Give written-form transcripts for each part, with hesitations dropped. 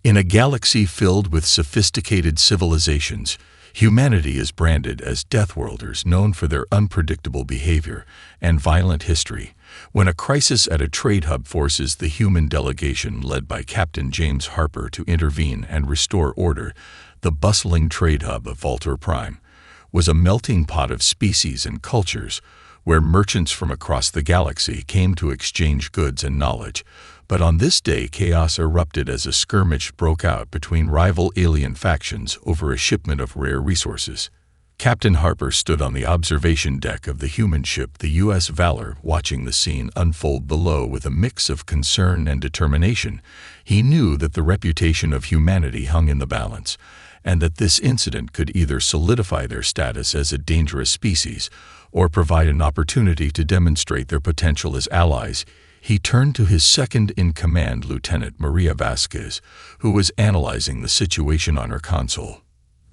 In a galaxy filled with sophisticated civilizations, humanity is branded as Deathworlders, known for their unpredictable behavior and violent history. When a crisis at a trade hub forces the human delegation led by Captain James Harper to intervene and restore order, the bustling trade hub of Vulture Prime was a melting pot of species and cultures where merchants from across the galaxy came to exchange goods and knowledge. But on this day, chaos erupted as a skirmish broke out between rival alien factions over a shipment of rare resources. Captain Harper stood on the observation deck of the human ship, the U.S. Valor, watching the scene unfold below with a mix of concern and determination. He knew that the reputation of humanity hung in the balance, and that this incident could either solidify their status as a dangerous species or provide an opportunity to demonstrate their potential as allies. He turned to his second-in-command, Lieutenant Maria Vasquez, who was analyzing the situation on her console.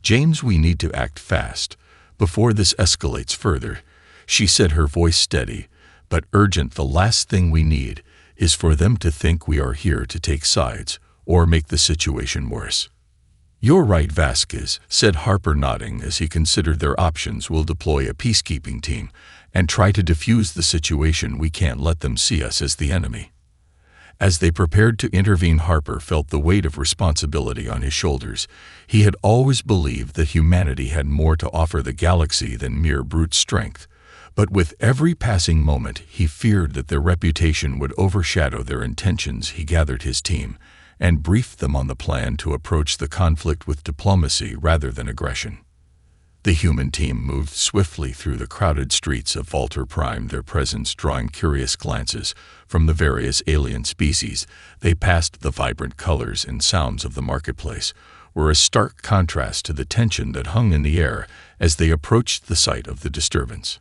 "James, we need to act fast, before this escalates further," she said, her voice steady, but urgent. "The last thing we need is for them to think we are here to take sides or make the situation worse." "You're right, Vasquez," said Harper, nodding as he considered their options. "We'll deploy a peacekeeping team and try to defuse the situation. We can't let them see us as the enemy." As they prepared to intervene, Harper felt the weight of responsibility on his shoulders. He had always believed that humanity had more to offer the galaxy than mere brute strength, but with every passing moment he feared that their reputation would overshadow their intentions. He gathered his team and briefed them on the plan to approach the conflict with diplomacy rather than aggression. The human team moved swiftly through the crowded streets of Vulture Prime, their presence drawing curious glances from the various alien species. They passed the vibrant colors and sounds of the marketplace, were a stark contrast to the tension that hung in the air as they approached the site of the disturbance.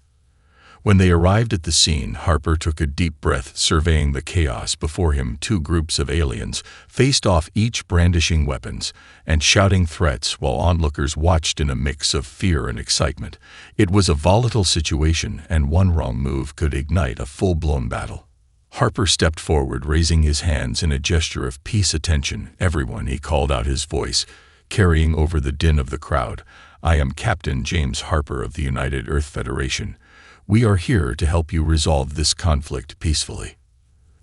When they arrived at the scene, Harper took a deep breath, surveying the chaos before him. Two groups of aliens faced off, each brandishing weapons and shouting threats, while onlookers watched in a mix of fear and excitement. It was a volatile situation, and one wrong move could ignite a full-blown battle. Harper stepped forward, raising his hands in a gesture of peace. "Attention, everyone," he called out, his voice carrying over the din of the crowd. "I am Captain James Harper of the United Earth Federation. We are here to help you resolve this conflict peacefully."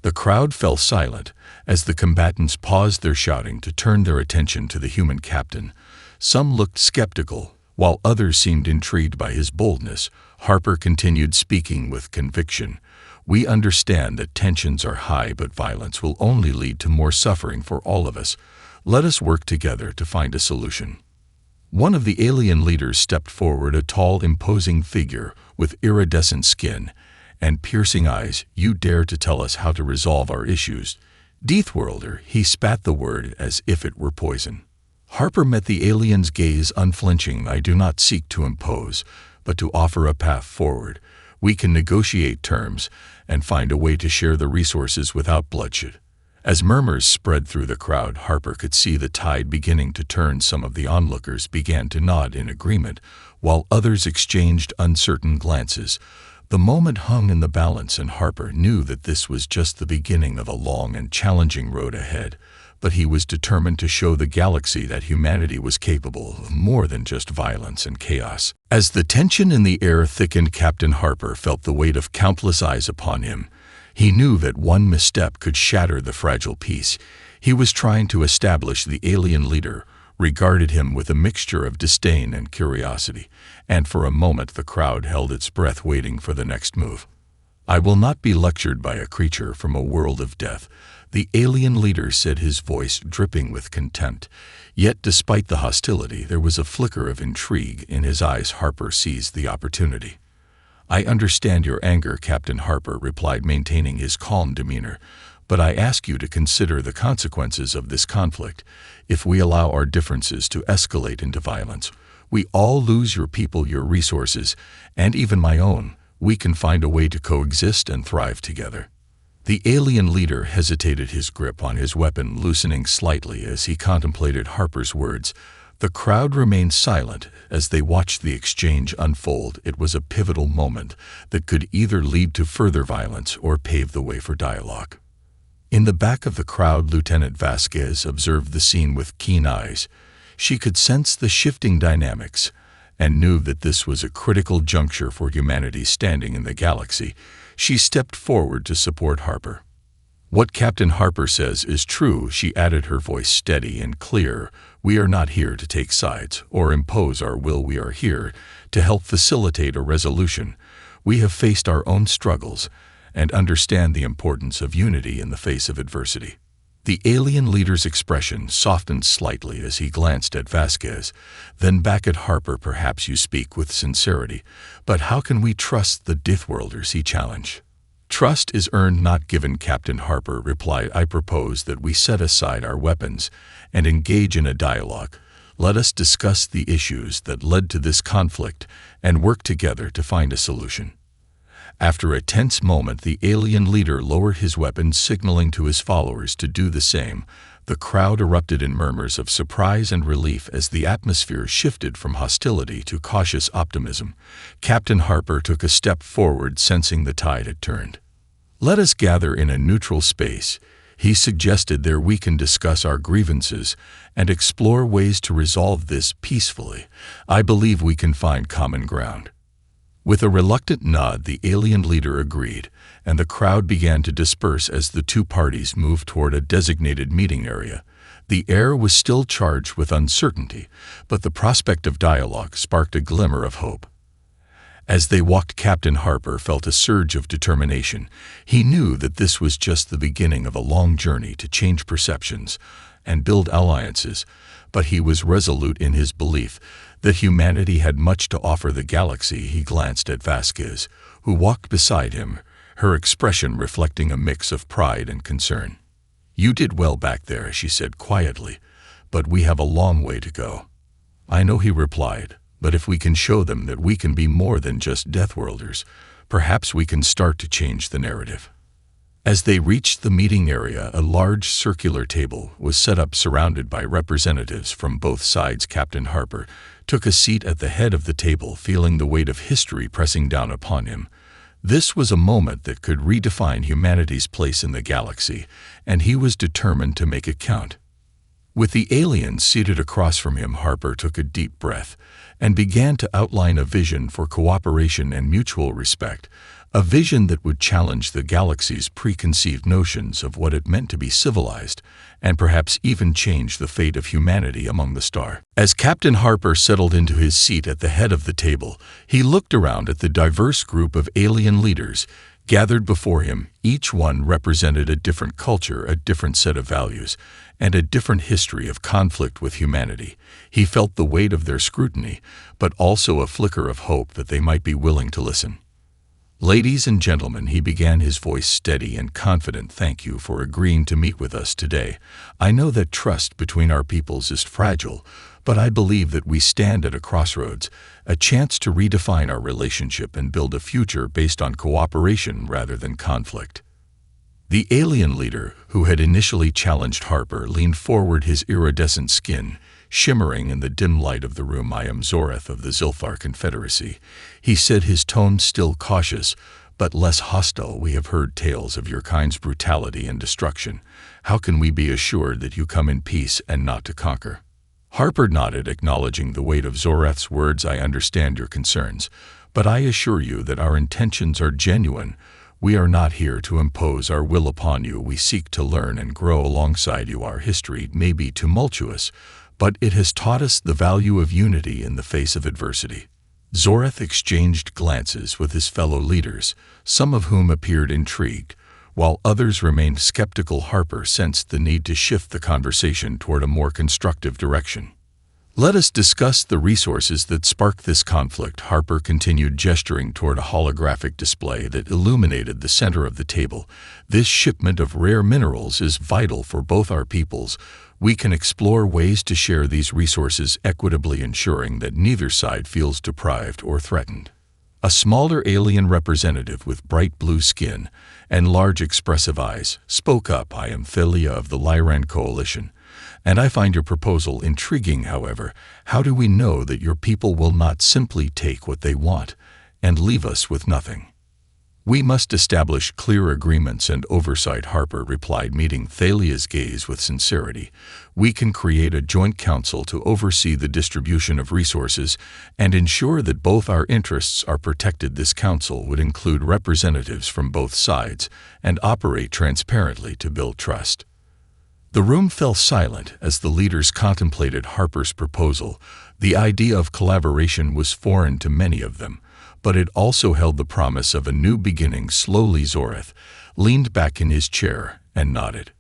The crowd fell silent as the combatants paused their shouting to turn their attention to the human captain. Some looked skeptical, while others seemed intrigued by his boldness. Harper continued, speaking with conviction. "We understand that tensions are high, but violence will only lead to more suffering for all of us. Let us work together to find a solution." One of the alien leaders stepped forward, a tall, imposing figure with iridescent skin and piercing eyes. "You dare to tell us how to resolve our issues? Deathworlder," he spat the word as if it were poison. Harper met the alien's gaze unflinching. "I do not seek to impose, but to offer a path forward. We can negotiate terms and find a way to share the resources without bloodshed." As murmurs spread through the crowd, Harper could see the tide beginning to turn. Some of the onlookers began to nod in agreement, while others exchanged uncertain glances. The moment hung in the balance, and Harper knew that this was just the beginning of a long and challenging road ahead. But he was determined to show the galaxy that humanity was capable of more than just violence and chaos. As the tension in the air thickened, Captain Harper felt the weight of countless eyes upon him. He knew that one misstep could shatter the fragile peace he was trying to establish. The alien leader regarded him with a mixture of disdain and curiosity, and for a moment the crowd held its breath, waiting for the next move. "I will not be lectured by a creature from a world of death," the alien leader said, his voice dripping with contempt. Yet despite the hostility, there was a flicker of intrigue in his eyes. Harper seized the opportunity. "I understand your anger," Captain Harper replied, maintaining his calm demeanor, "but I ask you to consider the consequences of this conflict. If we allow our differences to escalate into violence, we all lose your people, your resources, and even my own. We can find a way to coexist and thrive together." The alien leader hesitated, his grip on his weapon loosening slightly as he contemplated Harper's words. The crowd remained silent as they watched the exchange unfold. It was a pivotal moment that could either lead to further violence or pave the way for dialogue. In the back of the crowd, Lieutenant Vasquez observed the scene with keen eyes. She could sense the shifting dynamics and knew that this was a critical juncture for humanity's standing in the galaxy. She stepped forward to support Harper. "What Captain Harper says is true," she added, her voice steady and clear. "We are not here to take sides or impose our will. We are here to help facilitate a resolution. We have faced our own struggles and understand the importance of unity in the face of adversity." The alien leader's expression softened slightly as he glanced at Vasquez, then back at Harper. "Perhaps you speak with sincerity, but how can we trust the Deathworlders?" he challenged. "Trust is earned, not given," Captain Harper replied. "I propose that we set aside our weapons and engage in a dialogue. Let us discuss the issues that led to this conflict and work together to find a solution." After a tense moment, the alien leader lowered his weapon, signaling to his followers to do the same. The crowd erupted in murmurs of surprise and relief as the atmosphere shifted from hostility to cautious optimism. Captain Harper took a step forward, sensing the tide had turned. "Let us gather in a neutral space," he suggested. "There we can discuss our grievances and explore ways to resolve this peacefully. I believe we can find common ground." With a reluctant nod, the alien leader agreed, and the crowd began to disperse as the two parties moved toward a designated meeting area. The air was still charged with uncertainty, but the prospect of dialogue sparked a glimmer of hope. As they walked, Captain Harper felt a surge of determination. He knew that this was just the beginning of a long journey to change perceptions and build alliances, but he was resolute in his belief that humanity had much to offer the galaxy. He glanced at Vasquez, who walked beside him, her expression reflecting a mix of pride and concern. "You did well back there," she said quietly, "but we have a long way to go." "I know," he replied, "but if we can show them that we can be more than just Deathworlders, perhaps we can start to change the narrative." As they reached the meeting area, a large circular table was set up, surrounded by representatives from both sides. Captain Harper took a seat at the head of the table, feeling the weight of history pressing down upon him. This was a moment that could redefine humanity's place in the galaxy, and he was determined to make it count. With the aliens seated across from him, Harper took a deep breath and began to outline a vision for cooperation and mutual respect, a vision that would challenge the galaxy's preconceived notions of what it meant to be civilized, and perhaps even change the fate of humanity among the stars. As Captain Harper settled into his seat at the head of the table, he looked around at the diverse group of alien leaders gathered before him. Each one represented a different culture, a different set of values, and a different history of conflict with humanity. He felt the weight of their scrutiny, but also a flicker of hope that they might be willing to listen. "Ladies and gentlemen," he began, his voice steady and confident, "thank you for agreeing to meet with us today. I know that trust between our peoples is fragile, but I believe that we stand at a crossroads, a chance to redefine our relationship and build a future based on cooperation rather than conflict." The alien leader, who had initially challenged Harper, leaned forward, his iridescent skin shimmering in the dim light of the room. "I am Zoreth of the Zilfar Confederacy," he said, his tone still cautious but less hostile. "We have heard tales of your kind's brutality and destruction. How can we be assured that you come in peace and not to conquer?" Harper nodded, acknowledging the weight of Zoreth's words. "I understand your concerns, but I assure you that our intentions are genuine. We are not here to impose our will upon you. We seek to learn and grow alongside you. Our history may be tumultuous, but it has taught us the value of unity in the face of adversity." Zoreth exchanged glances with his fellow leaders, some of whom appeared intrigued, while others remained skeptical. Harper sensed the need to shift the conversation toward a more constructive direction. "Let us discuss the resources that sparked this conflict," Harper continued, gesturing toward a holographic display that illuminated the center of the table. "This shipment of rare minerals is vital for both our peoples. We can explore ways to share these resources equitably, ensuring that neither side feels deprived or threatened." A smaller alien representative with bright blue skin and large expressive eyes spoke up. "I am Philia of the Lyran Coalition, and I find your proposal intriguing. However, how do we know that your people will not simply take what they want and leave us with nothing?" "We must establish clear agreements and oversight," Harper replied, meeting Thalia's gaze with sincerity. "We can create a joint council to oversee the distribution of resources and ensure that both our interests are protected. This council would include representatives from both sides and operate transparently to build trust." The room fell silent as the leaders contemplated Harper's proposal. The idea of collaboration was foreign to many of them, but it also held the promise of a new beginning. Slowly Zorath leaned back in his chair and nodded.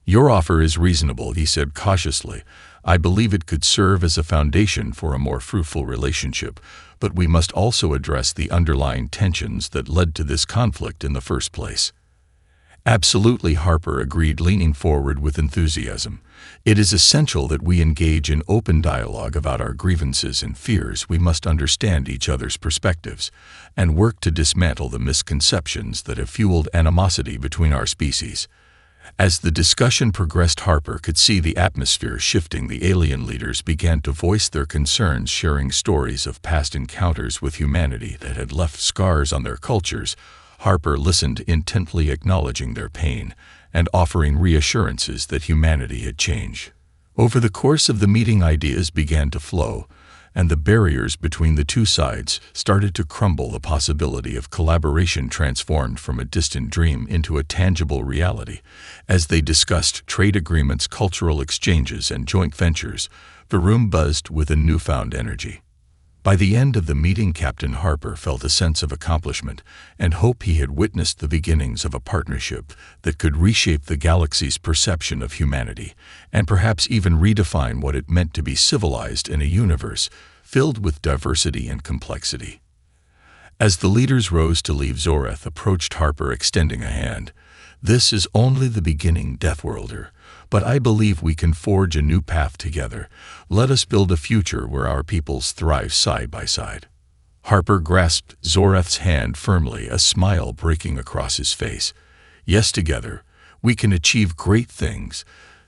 "Your offer is reasonable," he said cautiously. "I believe it could serve as a foundation for a more fruitful relationship, but we must also address the underlying tensions that led to this conflict in the first place." "Absolutely," Harper agreed, leaning forward with enthusiasm. "It is essential that we engage in open dialogue about our grievances and fears. We must understand each other's perspectives and work to dismantle the misconceptions that have fueled animosity between our species." As the discussion progressed, Harper could see the atmosphere shifting. The alien leaders began to voice their concerns, sharing stories of past encounters with humanity that had left scars on their cultures. Harper listened intently, acknowledging their pain and offering reassurances that humanity had changed. Over the course of the meeting, ideas began to flow, and the barriers between the two sides started to crumble. The possibility of collaboration transformed from a distant dream into a tangible reality. As they discussed trade agreements, cultural exchanges, and joint ventures, the room buzzed with a newfound energy. By the end of the meeting, Captain Harper felt a sense of accomplishment and hope. He had witnessed the beginnings of a partnership that could reshape the galaxy's perception of humanity and perhaps even redefine what it meant to be civilized in a universe filled with diversity and complexity. As the leaders rose to leave, Zorath approached Harper, extending a hand. "This is only the beginning, Deathworlder, but I believe we can forge a new path together. Let us build a future where our peoples thrive side by side." Harper grasped Zorath's hand firmly, a smile breaking across his face. "Yes, together we can achieve great things.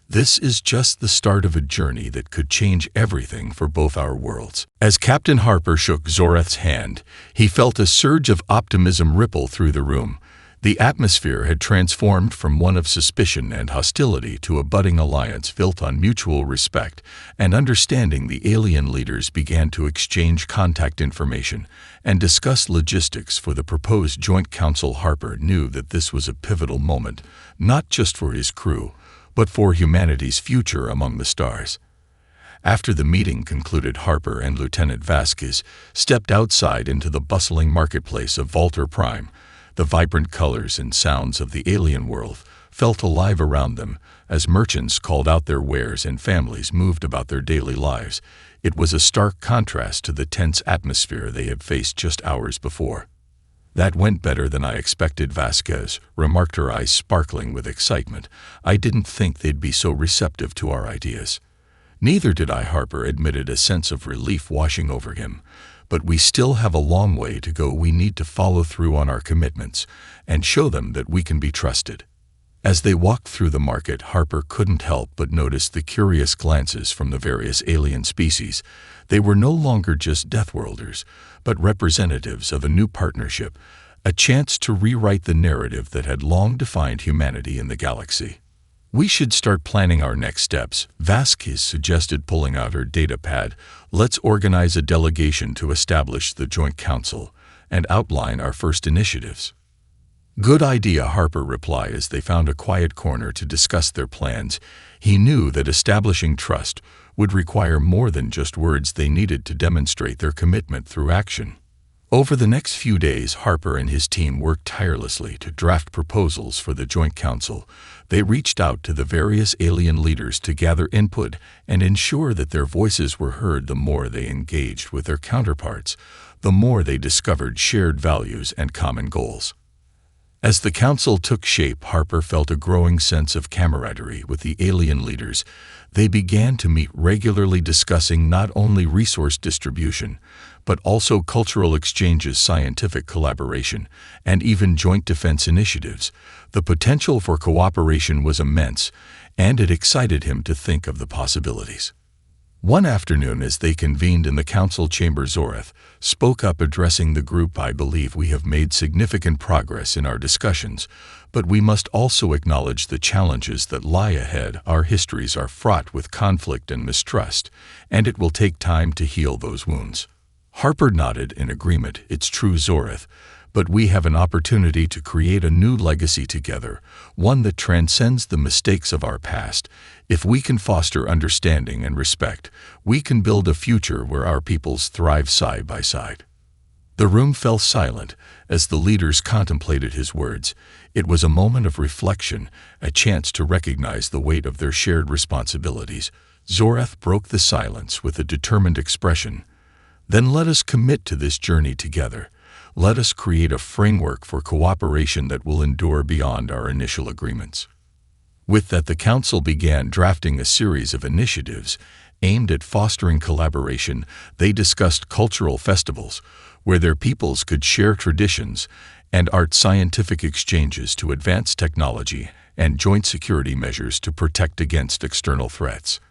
This is just the start of a journey that could change everything for both our worlds." As Captain Harper shook Zorath's hand, he felt a surge of optimism ripple through the room. The atmosphere had transformed from one of suspicion and hostility to a budding alliance built on mutual respect and understanding. The alien leaders began to exchange contact information and discuss logistics for the proposed joint council. Harper knew that this was a pivotal moment, not just for his crew, but for humanity's future among the stars. After the meeting concluded, Harper and Lieutenant Vasquez stepped outside into the bustling marketplace of Volter Prime. The vibrant colors and sounds of the alien world felt alive around them as merchants called out their wares and families moved about their daily lives. It was a stark contrast to the tense atmosphere they had faced just hours before. "That went better than I expected," Vasquez remarked, her eyes sparkling with excitement. "I didn't think they'd be so receptive to our ideas." "Neither did I," Harper admitted, a sense of relief washing over him. "But we still have a long way to go. We need to follow through on our commitments and show them that we can be trusted." As they walked through the market, Harper couldn't help but notice the curious glances from the various alien species. They were no longer just Deathworlders, but representatives of a new partnership, a chance to rewrite the narrative that had long defined humanity in the galaxy. "We should start planning our next steps," Vasquez suggested, pulling out her data pad. "Let's organize a delegation to establish the joint council and outline our first initiatives." "Good idea," Harper replied as they found a quiet corner to discuss their plans. He knew that establishing trust would require more than just words. They needed to demonstrate their commitment through action. Over the next few days, Harper and his team worked tirelessly to draft proposals for the joint council. They reached out to the various alien leaders to gather input and ensure that their voices were heard. The more they engaged with their counterparts, the more they discovered shared values and common goals. As the council took shape, Harper felt a growing sense of camaraderie with the alien leaders. They began to meet regularly, discussing not only resource distribution, but also cultural exchanges, scientific collaboration, and even joint defense initiatives. The potential for cooperation was immense, and it excited him to think of the possibilities. One afternoon, as they convened in the council chamber, Zoreth spoke up, addressing the group. "I believe we have made significant progress in our discussions, but we must also acknowledge the challenges that lie ahead. Our histories are fraught with conflict and mistrust, and it will take time to heal those wounds." Harper nodded in agreement. "It's true, Zoreth, but we have an opportunity to create a new legacy together, one that transcends the mistakes of our past. If we can foster understanding and respect, we can build a future where our peoples thrive side by side." The room fell silent as the leaders contemplated his words. It was a moment of reflection, a chance to recognize the weight of their shared responsibilities. Zoreth broke the silence with a determined expression. "Then let us commit to this journey together. Let us create a framework for cooperation that will endure beyond our initial agreements." With that, the council began drafting a series of initiatives aimed at fostering collaboration. They discussed cultural festivals, where their peoples could share traditions, and scientific exchanges to advance technology, and joint security measures to protect against external threats.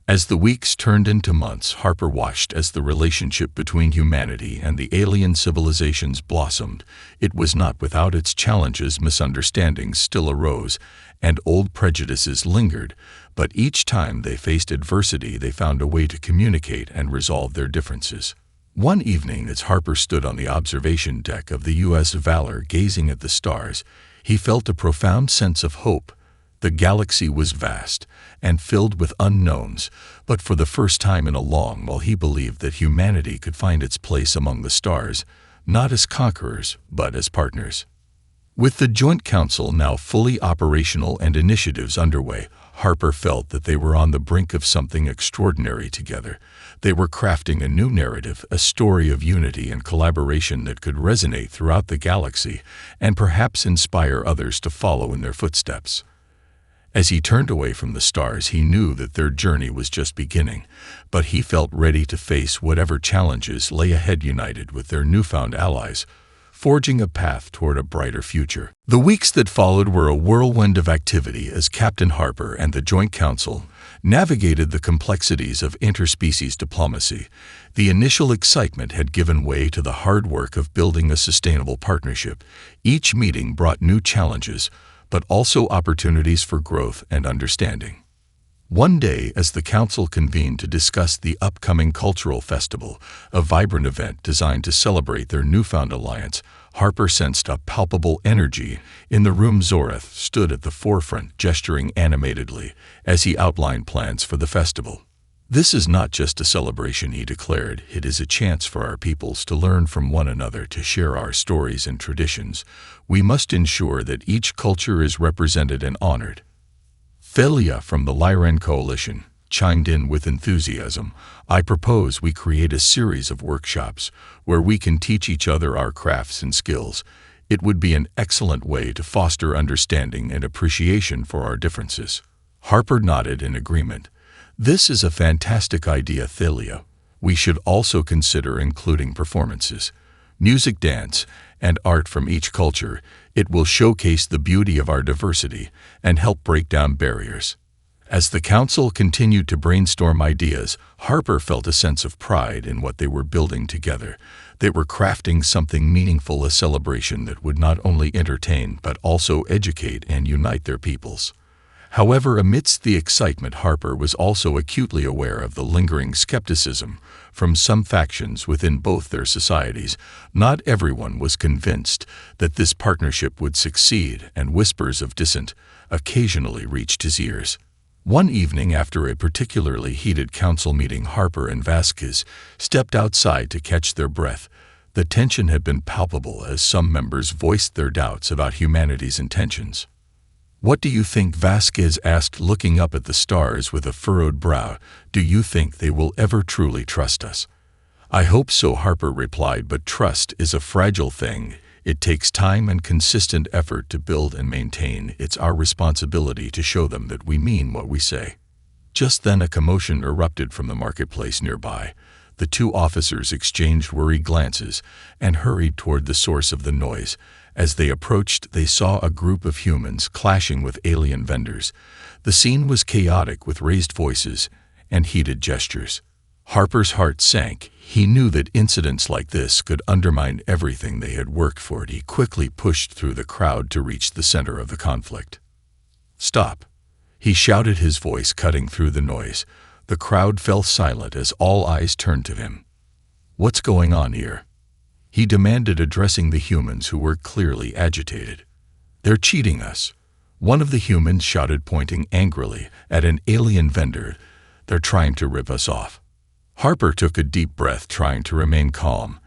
As the weeks turned into months, Harper watched as the relationship between humanity and the alien civilizations blossomed. It was not without its challenges. Misunderstandings still arose, and old prejudices lingered, but each time they faced adversity, they found a way to communicate and resolve their differences. One evening, as Harper stood on the observation deck of the U.S. Valor gazing at the stars, he felt a profound sense of hope. The galaxy was vast and filled with unknowns, but for the first time in a long while he believed that humanity could find its place among the stars, not as conquerors, but as partners. With the Joint Council now fully operational and initiatives underway, Harper felt that they were on the brink of something extraordinary together. They were crafting a new narrative, a story of unity and collaboration that could resonate throughout the galaxy and perhaps inspire others to follow in their footsteps. As he turned away from the stars, he knew that their journey was just beginning, but he felt ready to face whatever challenges lay ahead, united with their newfound allies, forging a path toward a brighter future. The weeks that followed were a whirlwind of activity as Captain Harper and the Joint Council navigated the complexities of interspecies diplomacy. The initial excitement had given way to the hard work of building a sustainable partnership. Each meeting brought new challenges, but also opportunities for growth and understanding. One day, as the council convened to discuss the upcoming cultural festival, a vibrant event designed to celebrate their newfound alliance, Harper sensed a palpable energy in the room. Zoreth stood at the forefront, gesturing animatedly as he outlined plans for the festival. "This is not just a celebration," he declared. "It is a chance for our peoples to learn from one another, to share our stories and traditions. We must ensure that each culture is represented and honored." Thalia from the Lyran Coalition chimed in with enthusiasm. "I propose we create a series of workshops where we can teach each other our crafts and skills. It would be an excellent way to foster understanding and appreciation for our differences." Harper nodded in agreement. "This is a fantastic idea, Thalia. We should also consider including performances, music, dance, and art from each culture. It will showcase the beauty of our diversity and help break down barriers." As the council continued to brainstorm ideas, Harper felt a sense of pride in what they were building together. They were crafting something meaningful, a celebration that would not only entertain but also educate and unite their peoples. However, amidst the excitement, Harper was also acutely aware of the lingering skepticism from some factions within both their societies. Not everyone was convinced that this partnership would succeed, and whispers of dissent occasionally reached his ears. One evening, after a particularly heated council meeting, Harper and Vasquez stepped outside to catch their breath. The tension had been palpable as some members voiced their doubts about humanity's intentions. "What do you think?" Vasquez asked, looking up at the stars with a furrowed brow. "Do you think they will ever truly trust us?" "I hope so," Harper replied, "but trust is a fragile thing. It takes time and consistent effort to build and maintain. It's our responsibility to show them that we mean what we say." Just then a commotion erupted from the marketplace nearby. The two officers exchanged worried glances and hurried toward the source of the noise. As they approached, they saw a group of humans clashing with alien vendors. The scene was chaotic, with raised voices and heated gestures. Harper's heart sank. He knew that incidents like this could undermine everything they had worked for. He quickly pushed through the crowd to reach the center of the conflict. "Stop!" he shouted, his voice cutting through the noise. The crowd fell silent as all eyes turned to him. "What's going on here?" he demanded, addressing the humans who were clearly agitated. "They're cheating us," one of the humans shouted, pointing angrily at an alien vendor. "They're trying to rip us off." Harper took a deep breath, trying to remain calm.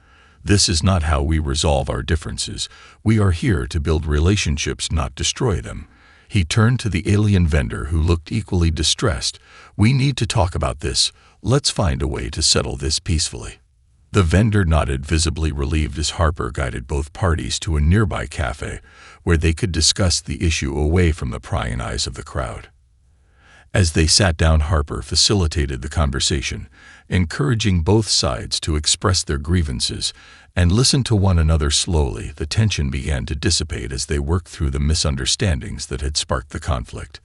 "This is not how we resolve our differences. We are here to build relationships, not destroy them." He turned to the alien vendor, who looked equally distressed. "We need to talk about this. Let's find a way to settle this peacefully." The vendor nodded, visibly relieved, as Harper guided both parties to a nearby cafe where they could discuss the issue away from the prying eyes of the crowd. As they sat down, Harper facilitated the conversation, encouraging both sides to express their grievances and listen to one another. Slowly, the tension began to dissipate as they worked through the misunderstandings that had sparked the conflict.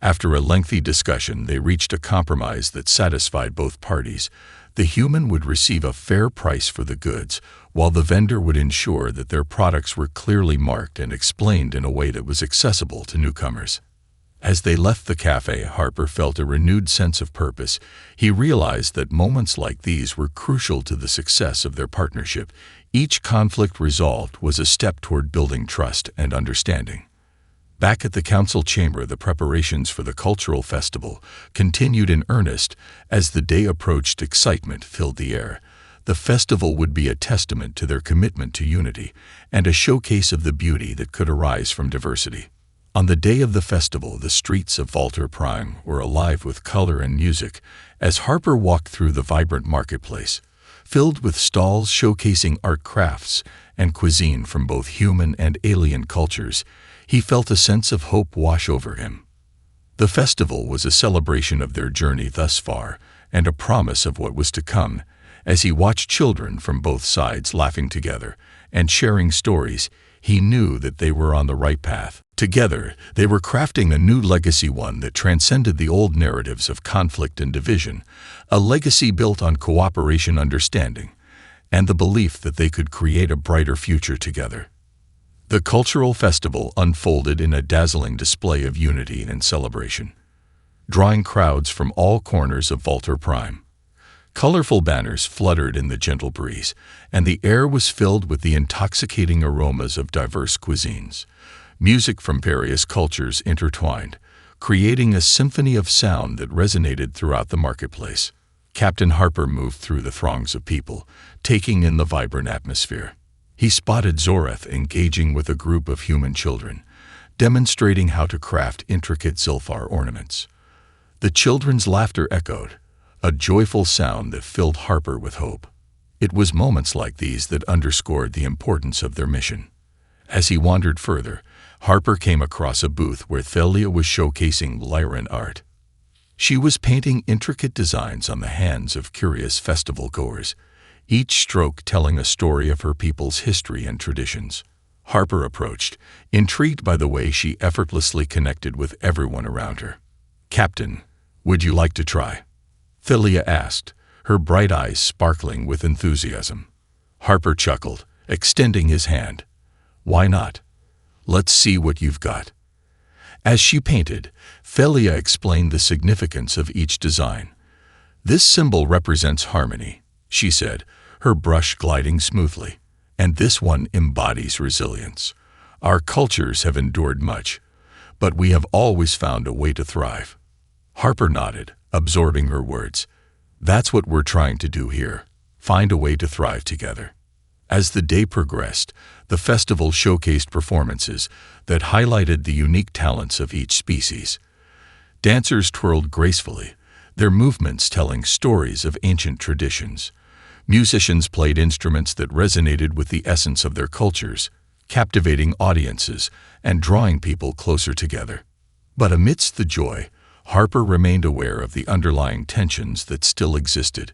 After a lengthy discussion, they reached a compromise that satisfied both parties. The human would receive a fair price for the goods, while the vendor would ensure that their products were clearly marked and explained in a way that was accessible to newcomers. As they left the cafe, Harper felt a renewed sense of purpose. He realized that moments like these were crucial to the success of their partnership. Each conflict resolved was a step toward building trust and understanding. Back at the council chamber, the preparations for the cultural festival continued in earnest. As the day approached, excitement filled the air. The festival would be a testament to their commitment to unity and a showcase of the beauty that could arise from diversity. On the day of the festival, the streets of Volta Prime were alive with color and music as Harper walked through the vibrant marketplace, filled with stalls showcasing art, crafts, and cuisine from both human and alien cultures. He felt a sense of hope wash over him. The festival was a celebration of their journey thus far and a promise of what was to come. As he watched children from both sides laughing together and sharing stories, he knew that they were on the right path. Together, they were crafting a new legacy, one that transcended the old narratives of conflict and division, a legacy built on cooperation, understanding, and the belief that they could create a brighter future together. The cultural festival unfolded in a dazzling display of unity and celebration, drawing crowds from all corners of Volta Prime. Colorful banners fluttered in the gentle breeze, and the air was filled with the intoxicating aromas of diverse cuisines. Music from various cultures intertwined, creating a symphony of sound that resonated throughout the marketplace. Captain Harper moved through the throngs of people, taking in the vibrant atmosphere. He spotted Zoreth engaging with a group of human children, demonstrating how to craft intricate Zilfar ornaments. The children's laughter echoed, a joyful sound that filled Harper with hope. It was moments like these that underscored the importance of their mission. As he wandered further, Harper came across a booth where Thalia was showcasing Lyran art. She was painting intricate designs on the hands of curious festival goers, each stroke telling a story of her people's history and traditions. Harper approached, intrigued by the way she effortlessly connected with everyone around her. "Captain, would you like to try?" Thalia asked, her bright eyes sparkling with enthusiasm. Harper chuckled, extending his hand. "Why not? Let's see what you've got." As she painted, Thalia explained the significance of each design. "This symbol represents harmony," she said, her brush gliding smoothly. "And this one embodies resilience. Our cultures have endured much, but we have always found a way to thrive." Harper nodded, absorbing her words. "That's what we're trying to do here, find a way to thrive together." As the day progressed, the festival showcased performances that highlighted the unique talents of each species. Dancers twirled gracefully, their movements telling stories of ancient traditions. Musicians played instruments that resonated with the essence of their cultures, captivating audiences and drawing people closer together. But amidst the joy, Harper remained aware of the underlying tensions that still existed.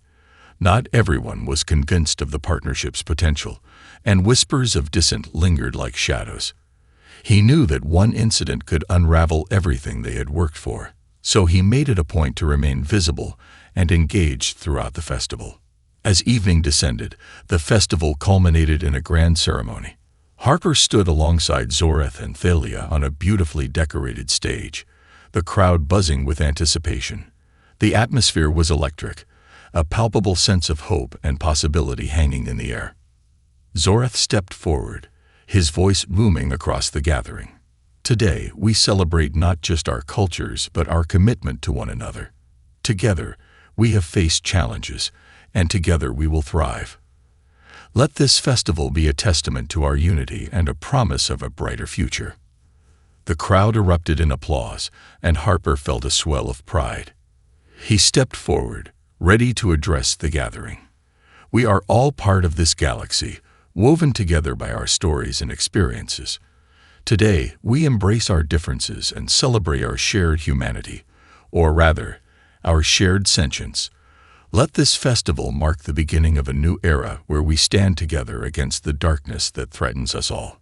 Not everyone was convinced of the partnership's potential, and whispers of dissent lingered like shadows. He knew that one incident could unravel everything they had worked for. so he made it a point to remain visible and engaged throughout the festival. As evening descended, the festival culminated in a grand ceremony. Harper stood alongside Zoreth and Thalia on a beautifully decorated stage, the crowd buzzing with anticipation. The atmosphere was electric, a palpable sense of hope and possibility hanging in the air. Zoreth stepped forward, his voice booming across the gathering. Today, we celebrate not just our cultures, but our commitment to one another. Together, we have faced challenges, and together we will thrive. Let this festival be a testament to our unity and a promise of a brighter future. The crowd erupted in applause, and Harper felt a swell of pride. He stepped forward, ready to address the gathering. We are all part of this galaxy, woven together by our stories and experiences. Today, we embrace our differences and celebrate our shared humanity, or rather, our shared sentience. Let this festival mark the beginning of a new era where we stand together against the darkness that threatens us all.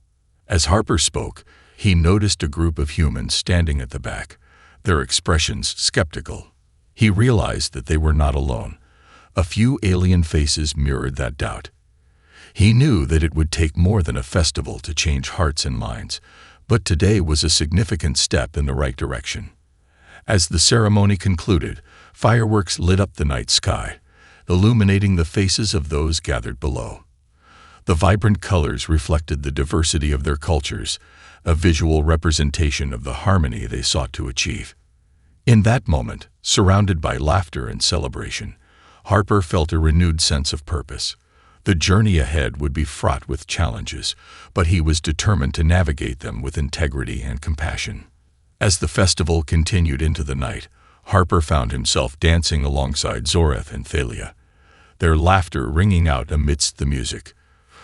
As Harper spoke, he noticed a group of humans standing at the back, their expressions skeptical. He realized that they were not alone. A few alien faces mirrored that doubt. He knew that it would take more than a festival to change hearts and minds, but today was a significant step in the right direction. As the ceremony concluded, fireworks lit up the night sky, illuminating the faces of those gathered below. The vibrant colors reflected the diversity of their cultures, a visual representation of the harmony they sought to achieve. In that moment, surrounded by laughter and celebration, Harper felt a renewed sense of purpose. The journey ahead would be fraught with challenges, but he was determined to navigate them with integrity and compassion. As the festival continued into the night, Harper found himself dancing alongside Zoreth and Thalia, their laughter ringing out amidst the music.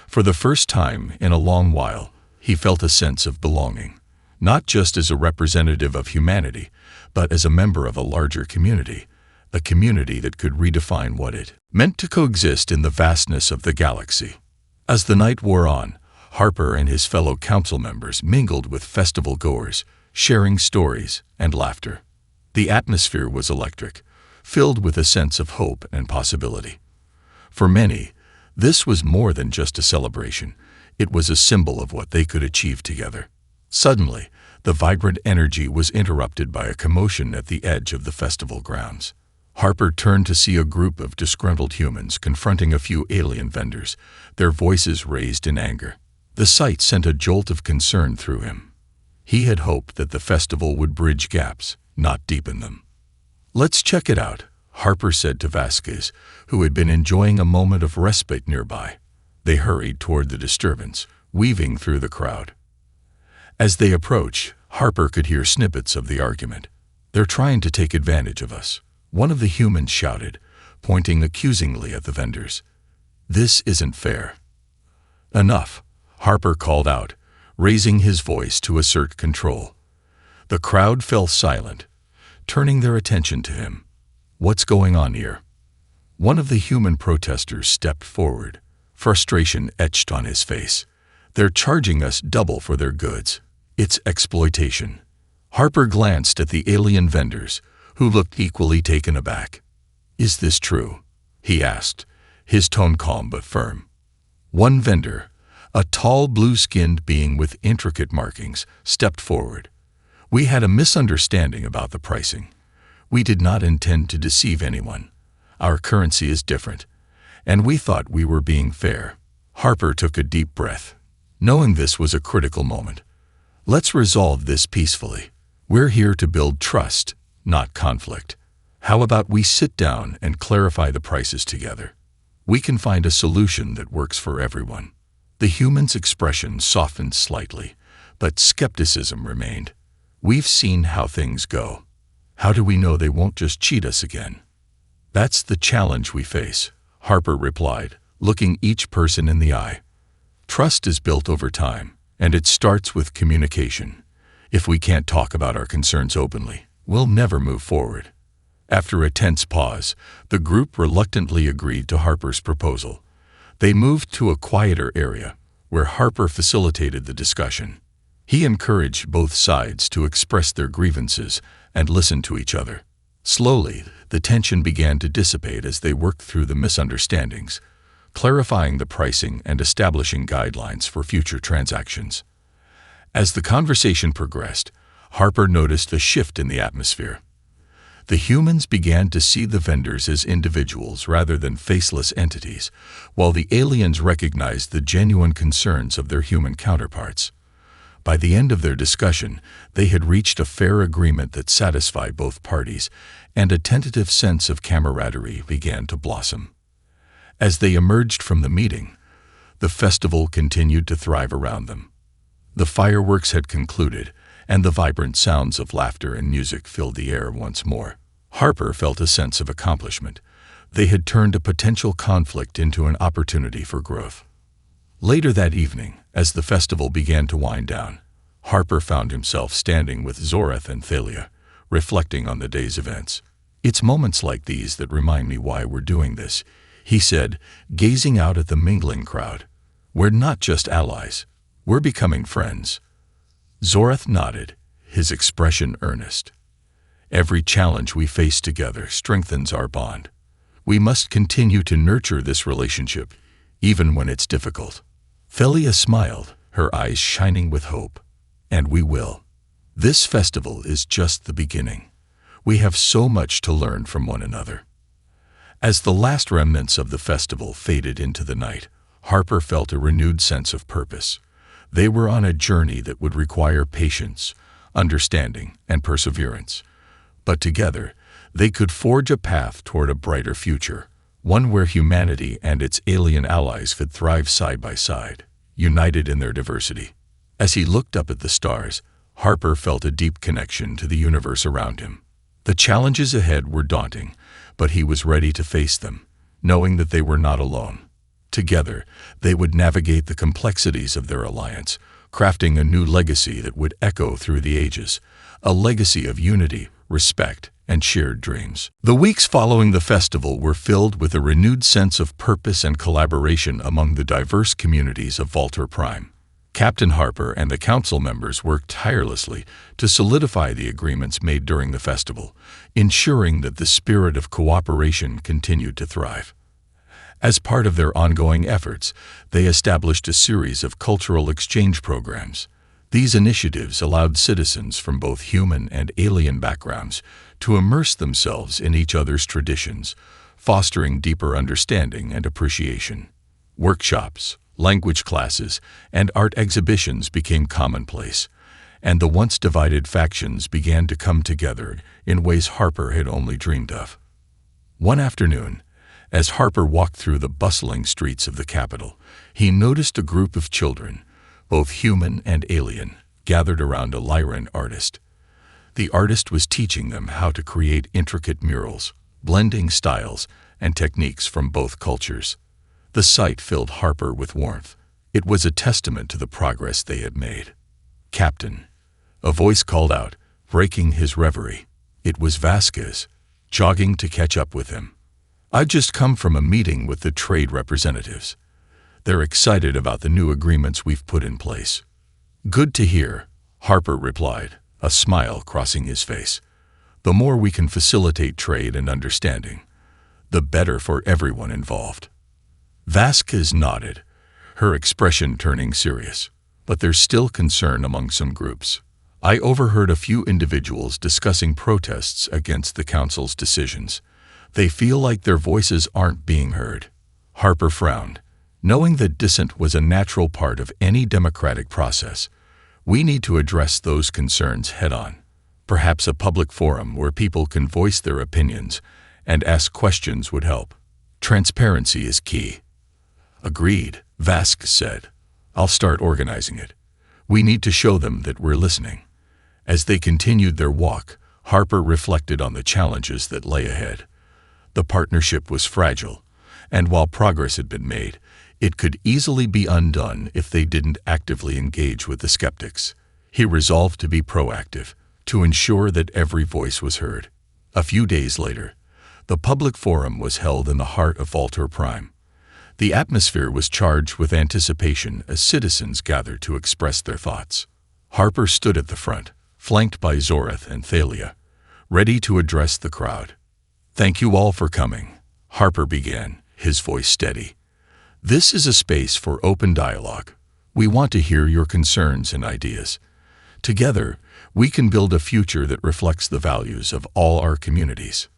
For the first time in a long while, he felt a sense of belonging, not just as a representative of humanity, but as a member of a larger community, a community that could redefine what it meant to coexist in the vastness of the galaxy. As the night wore on, Harper and his fellow council members mingled with festival-goers, sharing stories and laughter. The atmosphere was electric, filled with a sense of hope and possibility. For many, this was more than just a celebration. It was a symbol of what they could achieve together. Suddenly, the vibrant energy was interrupted by a commotion at the edge of the festival grounds. Harper turned to see a group of disgruntled humans confronting a few alien vendors, their voices raised in anger. The sight sent a jolt of concern through him. He had hoped that the festival would bridge gaps, not deepen them. "Let's check it out," Harper said to Vasquez, who had been enjoying a moment of respite nearby. They hurried toward the disturbance, weaving through the crowd. As they approached, Harper could hear snippets of the argument. "They're trying to take advantage of us," one of the humans shouted, pointing accusingly at the vendors. "This isn't fair." "Enough," Harper called out, raising his voice to assert control. The crowd fell silent, turning their attention to him. "What's going on here?" One of the human protesters stepped forward, frustration etched on his face. "They're charging us double for their goods. It's exploitation." Harper glanced at the alien vendors, who looked equally taken aback. "Is this true?" he asked, his tone calm but firm. One vendor, a tall blue-skinned being with intricate markings, stepped forward. "We had a misunderstanding about the pricing. We did not intend to deceive anyone. Our currency is different, and we thought we were being fair." Harper took a deep breath, knowing this was a critical moment. "Let's resolve this peacefully. We're here to build trust, not conflict. How about we sit down and clarify the prices together? We can find a solution that works for everyone." The human's expression softened slightly, but skepticism remained. "We've seen how things go. How do we know they won't just cheat us again?" "That's the challenge we face," Harper replied, looking each person in the eye. "Trust is built over time, and it starts with communication. If we can't talk about our concerns openly, we'll never move forward." After a tense pause, the group reluctantly agreed to Harper's proposal. They moved to a quieter area, where Harper facilitated the discussion. He encouraged both sides to express their grievances, and listened to each other. Slowly, the tension began to dissipate as they worked through the misunderstandings, clarifying the pricing and establishing guidelines for future transactions. As the conversation progressed, Harper noticed a shift in the atmosphere. The humans began to see the vendors as individuals rather than faceless entities, while the aliens recognized the genuine concerns of their human counterparts. By the end of their discussion, they had reached a fair agreement that satisfied both parties, and a tentative sense of camaraderie began to blossom. As they emerged from the meeting, the festival continued to thrive around them. The fireworks had concluded, and the vibrant sounds of laughter and music filled the air once more. Harper felt a sense of accomplishment. They had turned a potential conflict into an opportunity for growth. Later that evening, as the festival began to wind down, Harper found himself standing with Zorath and Thalia, reflecting on the day's events. "It's moments like these that remind me why we're doing this," he said, gazing out at the mingling crowd. "We're not just allies. We're becoming friends." Zorath nodded, his expression earnest. "Every challenge we face together strengthens our bond. We must continue to nurture this relationship, even when it's difficult." Thalia smiled, her eyes shining with hope. "And we will. This festival is just the beginning. We have so much to learn from one another." As the last remnants of the festival faded into the night, Harper felt a renewed sense of purpose. They were on a journey that would require patience, understanding, and perseverance. But together, they could forge a path toward a brighter future, one where humanity and its alien allies could thrive side by side, united in their diversity. As he looked up at the stars, Harper felt a deep connection to the universe around him. The challenges ahead were daunting, but he was ready to face them, knowing that they were not alone. Together, they would navigate the complexities of their alliance, crafting a new legacy that would echo through the ages, a legacy of unity, respect, and shared dreams. The weeks following the festival were filled with a renewed sense of purpose and collaboration among the diverse communities of Voltor Prime. Captain Harper and the council members worked tirelessly to solidify the agreements made during the festival, ensuring that the spirit of cooperation continued to thrive. As part of their ongoing efforts, they established a series of cultural exchange programs. These initiatives allowed citizens from both human and alien backgrounds to immerse themselves in each other's traditions, fostering deeper understanding and appreciation. Workshops, language classes, and art exhibitions became commonplace, and the once divided factions began to come together in ways Harper had only dreamed of. One afternoon, as Harper walked through the bustling streets of the capital, he noticed a group of children, both human and alien, gathered around a Lyran artist. The artist was teaching them how to create intricate murals, blending styles and techniques from both cultures. The sight filled Harper with warmth. It was a testament to the progress they had made. "Captain," a voice called out, breaking his reverie. It was Vasquez, jogging to catch up with him. "I've just come from a meeting with the trade representatives. They're excited about the new agreements we've put in place." "Good to hear," Harper replied, a smile crossing his face. "The more we can facilitate trade and understanding, the better for everyone involved." Vasquez nodded, her expression turning serious. "But there's still concern among some groups. I overheard a few individuals discussing protests against the council's decisions. They feel like their voices aren't being heard." Harper frowned, knowing that dissent was a natural part of any democratic process. "We need to address those concerns head-on. Perhaps a public forum where people can voice their opinions and ask questions would help. Transparency is key." "Agreed," Vasquez said. "I'll start organizing it. We need to show them that we're listening." As they continued their walk, Harper reflected on the challenges that lay ahead. The partnership was fragile, and while progress had been made, it could easily be undone if they didn't actively engage with the skeptics. He resolved to be proactive, to ensure that every voice was heard. A few days later, the public forum was held in the heart of Voltor Prime. The atmosphere was charged with anticipation as citizens gathered to express their thoughts. Harper stood at the front, flanked by Zorath and Thalia, ready to address the crowd. "Thank you all for coming," Harper began, his voice steady. "This is a space for open dialogue. We want to hear your concerns and ideas. Together, we can build a future that reflects the values of all our communities."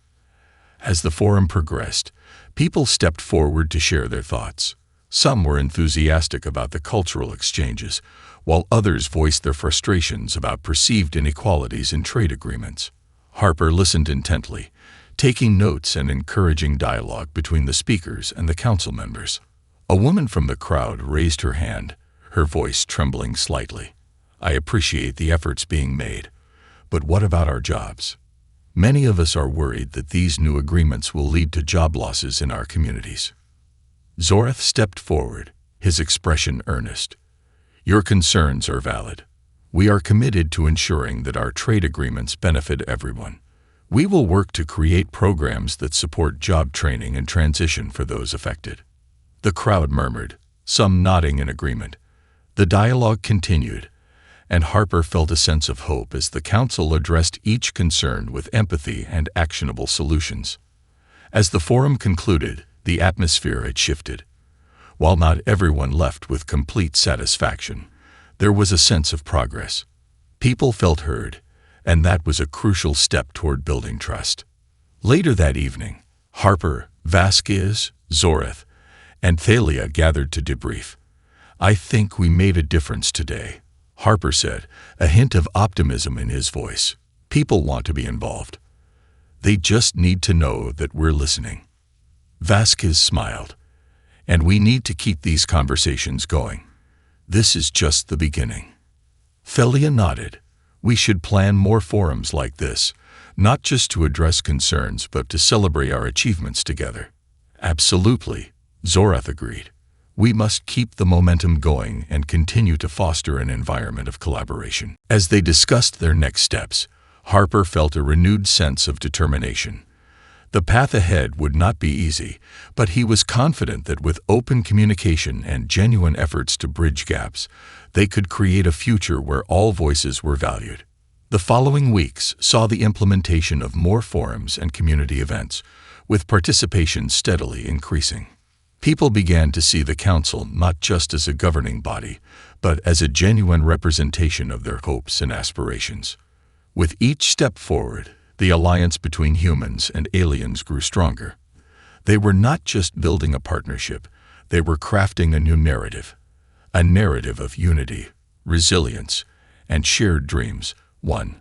As the forum progressed, people stepped forward to share their thoughts. Some were enthusiastic about the cultural exchanges, while others voiced their frustrations about perceived inequalities in trade agreements. Harper listened intently, taking notes and encouraging dialogue between the speakers and the council members. A woman from the crowd raised her hand, her voice trembling slightly. "I appreciate the efforts being made, but what about our jobs? Many of us are worried that these new agreements will lead to job losses in our communities." Zorath stepped forward, his expression earnest. "Your concerns are valid. We are committed to ensuring that our trade agreements benefit everyone. We will work to create programs that support job training and transition for those affected." The crowd murmured, some nodding in agreement. The dialogue continued, and Harper felt a sense of hope as the council addressed each concern with empathy and actionable solutions. As the forum concluded, the atmosphere had shifted. While not everyone left with complete satisfaction, there was a sense of progress. People felt heard, and that was a crucial step toward building trust. Later that evening, Harper, Vasquez, Zorath, and Thalia gathered to debrief. "I think we made a difference today," Harper said, a hint of optimism in his voice. "People want to be involved. They just need to know that we're listening." Vasquez smiled. "And we need to keep these conversations going. This is just the beginning." Thalia nodded. "We should plan more forums like this, not just to address concerns but to celebrate our achievements together." "Absolutely," Zorath agreed. "We must keep the momentum going and continue to foster an environment of collaboration." As they discussed their next steps, Harper felt a renewed sense of determination. The path ahead would not be easy, but he was confident that with open communication and genuine efforts to bridge gaps, they could create a future where all voices were valued. The following weeks saw the implementation of more forums and community events, with participation steadily increasing. People began to see the council not just as a governing body, but as a genuine representation of their hopes and aspirations. With each step forward, the alliance between humans and aliens grew stronger. They were not just building a partnership, they were crafting a new narrative. A narrative of unity, resilience, and shared dreams, one